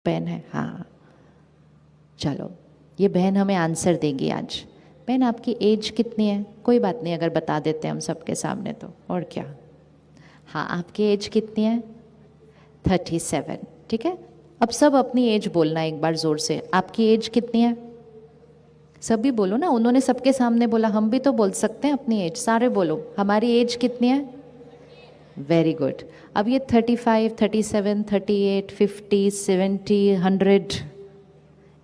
बहन है, हाँ। चलो, ये बहन हमें आंसर देंगी आज। बहन, आपकी एज कितनी है? कोई बात नहीं अगर बता देते हैं हम सबके सामने तो, और क्या। हाँ, आपकी एज कितनी है? 37, ठीक है। अब सब अपनी एज बोलना एक बार ज़ोर से। आपकी एज कितनी है? सभी बोलो ना, उन्होंने सबके सामने बोला, हम भी तो बोल सकते हैं अपनी एज। सारे बोलो, हमारी एज कितनी है? Very good. अब ये 35, 37, 38, 50, 70, 100,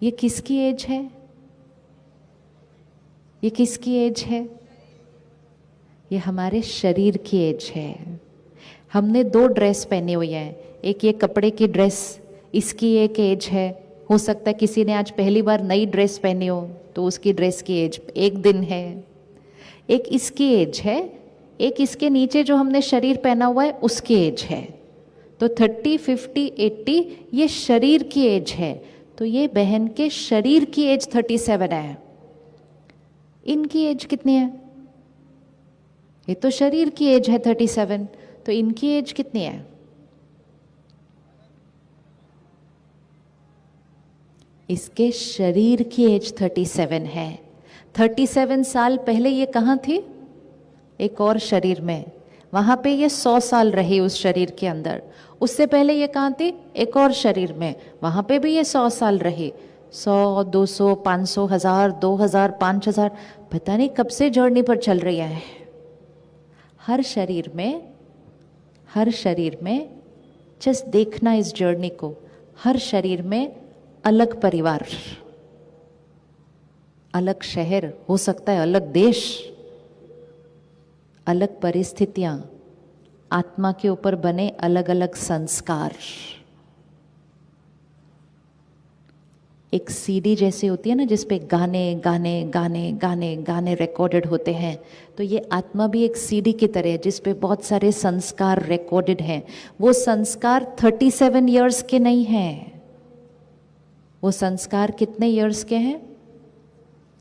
ये किसकी एज है? ये किसकी एज है? ये हमारे शरीर की एज है। हमने 2 ड्रेस पहनी हुई है, एक ये कपड़े की ड्रेस, इसकी एक एज है। हो सकता है किसी ने आज पहली बार नई ड्रेस पहनी हो तो उसकी ड्रेस की एज 1 दिन है। एक इसकी एज है, एक इसके नीचे जो हमने शरीर पहना हुआ है उसकी एज है। तो 30, 50, 80 ये शरीर की एज है। तो ये बहन के शरीर की एज 37 है। इनकी एज कितनी है? ये तो शरीर की एज है 37, तो इनकी एज कितनी है? इसके शरीर की एज 37 है। 37 साल पहले ये कहाँ थी? एक और शरीर में। वहाँ पे ये 100 साल रही उस शरीर के अंदर। उससे पहले ये कहाँ थी? एक और शरीर में। वहाँ पे भी ये 100 साल रही। 100, 200, 500, 1000, 2000, 5000, पता नहीं कब से जर्नी पर चल रही है। हर शरीर में जस्ट देखना इस जर्नी को। हर शरीर में अलग परिवार, अलग शहर, हो सकता है अलग देश, अलग परिस्थितियां, आत्मा के ऊपर बने अलग अलग संस्कार। एक सीडी जैसे होती है ना, जिसपे गाने गाने गाने गाने गाने रिकॉर्डेड होते हैं, तो ये आत्मा भी एक सीडी की तरह है जिसपे बहुत सारे संस्कार रिकॉर्डेड हैं। वो संस्कार 37 इयर्स के नहीं हैं। वो संस्कार कितने इयर्स के हैं?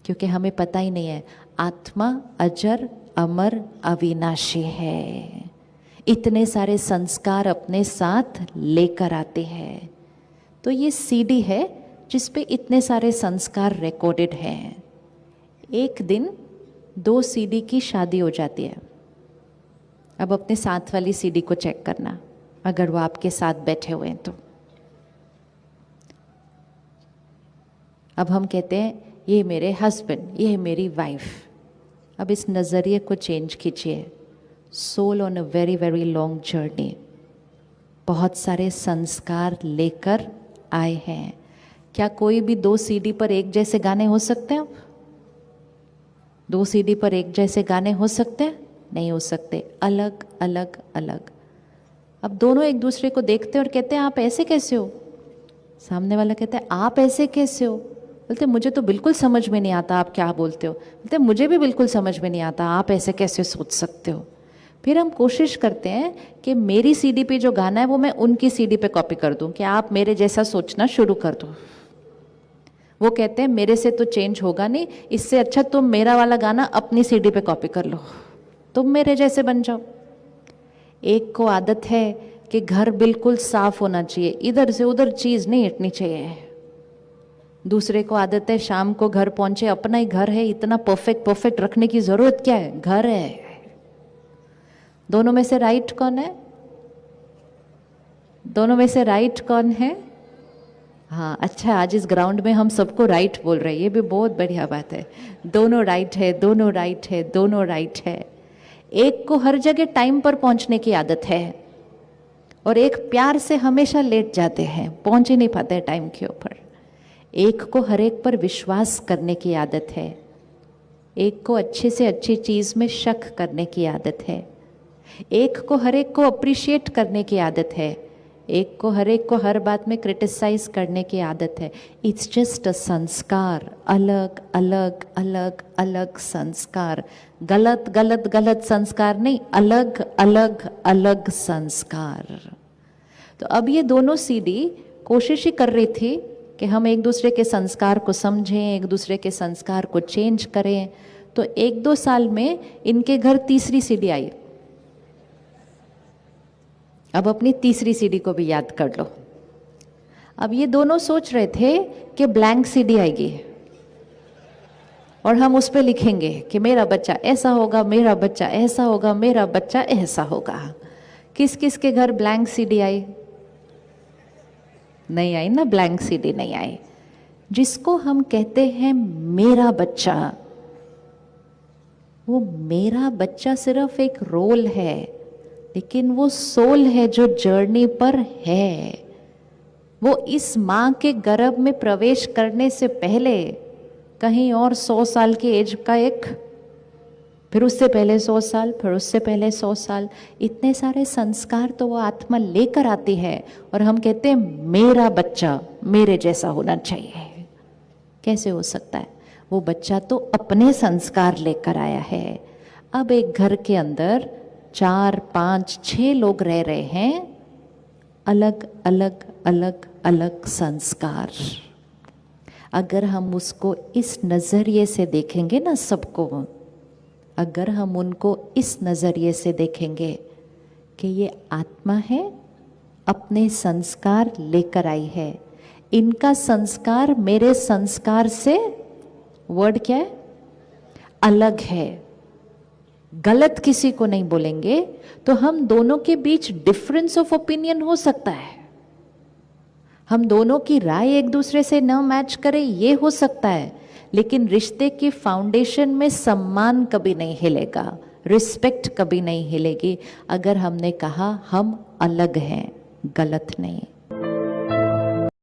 क्योंकि हमें पता ही नहीं है। आत्मा अजर अमर अविनाशी है। इतने सारे संस्कार अपने साथ लेकर आते हैं। तो ये सीडी है जिस पे इतने सारे संस्कार रिकॉर्डेड हैं। एक दिन 2 सीडी की शादी हो जाती है। अब अपने साथ वाली सीडी को चेक करना, अगर वो आपके साथ बैठे हुए हैं तो। अब हम कहते हैं ये मेरे हस्बैंड, ये मेरी वाइफ। अब इस नज़रिए को चेंज कीजिए। Soul on a very very long journey, बहुत सारे संस्कार लेकर आए हैं। क्या कोई भी 2 सीडी पर एक जैसे गाने हो सकते हैं? 2 सीडी पर एक जैसे गाने हो सकते हैं? नहीं हो सकते, अलग अलग अलग। अब दोनों एक दूसरे को देखते हैं और कहते हैं आप ऐसे कैसे हो? सामने वाला कहता है आप ऐसे कैसे हो? बोलते मुझे तो बिल्कुल समझ में नहीं आता आप क्या बोलते हो। बोलते मुझे भी बिल्कुल समझ में नहीं आता, आप ऐसे कैसे सोच सकते हो? फिर हम कोशिश करते हैं कि मेरी सीडी पे जो गाना है वो मैं उनकी सीडी पे कॉपी कर दूं, कि आप मेरे जैसा सोचना शुरू कर दो। वो कहते हैं मेरे से तो चेंज होगा नहीं, इससे अच्छा तुम मेरा वाला गाना अपनी सीडी पे कॉपी कर लो, तुम मेरे जैसे बन जाओ। एक को आदत है कि घर बिल्कुल साफ होना चाहिए, इधर से उधर चीज नहीं हटनी चाहिए। दूसरे को आदत है शाम को घर पहुंचे, अपना ही घर है, इतना परफेक्ट परफेक्ट रखने की जरूरत क्या है, घर है। दोनों में से राइट कौन है? दोनों में से राइट कौन है? हाँ, अच्छा, आज इस ग्राउंड में हम सबको राइट बोल रहे हैं, ये भी बहुत बढ़िया बात है। दोनों राइट है, दोनों राइट है, दोनों राइट है। एक को हर जगह टाइम पर पहुंचने की आदत है और एक प्यार से हमेशा लेट जाते हैं, पहुंच ही नहीं पाते टाइम के ऊपर। एक को हर एक पर विश्वास करने की आदत है, एक को अच्छे से अच्छी चीज में शक करने की आदत है, एक को हर एक को अप्रिशिएट करने की आदत है, एक को हर एक को हर बात में क्रिटिसाइज करने की आदत है। इट्स जस्ट अ संस्कार, अलग अलग अलग अलग संस्कार। गलत गलत गलत संस्कार नहीं, अलग अलग अलग संस्कार। तो अब ये दोनों सीडी कोशिश ही कर रही थी कि हम एक दूसरे के संस्कार को समझें, एक दूसरे के संस्कार को चेंज करें। तो 1-2 साल में इनके घर तीसरी सीडी आई। अब अपनी तीसरी सीडी को भी याद कर लो। अब ये दोनों सोच रहे थे कि ब्लैंक सीडी आएगी और हम उस पर लिखेंगे कि मेरा बच्चा ऐसा होगा, मेरा बच्चा ऐसा होगा, मेरा बच्चा ऐसा होगा। किस किस के घर ब्लैंक सीडी आई? नहीं आई ना, ब्लैंक सीडी नहीं आई। जिसको हम कहते हैं मेरा बच्चा, वो मेरा बच्चा सिर्फ एक रोल है, लेकिन वो सोल है जो जर्नी पर है। वो इस माँ के गर्भ में प्रवेश करने से पहले कहीं और 100 साल की एज का एक, फिर उससे पहले 100 साल, फिर उससे पहले 100 साल, इतने सारे संस्कार तो वो आत्मा लेकर आती है। और हम कहते हैं मेरा बच्चा मेरे जैसा होना चाहिए। कैसे हो सकता है? वो बच्चा तो अपने संस्कार लेकर आया है। अब एक घर के अंदर 4, 5, 6 लोग रह रहे हैं, अलग अलग अलग अलग संस्कार। अगर हम उसको इस नज़रिए से देखेंगे ना सबको, अगर हम उनको इस नज़रिए से देखेंगे कि ये आत्मा है, अपने संस्कार लेकर आई है, इनका संस्कार मेरे संस्कार से, वर्ड क्या है, अलग है, गलत किसी को नहीं बोलेंगे, तो हम दोनों के बीच डिफरेंस ऑफ ओपिनियन हो सकता है, हम दोनों की राय एक दूसरे से न मैच करे, ये हो सकता है, लेकिन रिश्ते की फाउंडेशन में सम्मान कभी नहीं हिलेगा, रिस्पेक्ट कभी नहीं हिलेगी अगर हमने कहा हम अलग हैं, गलत नहीं।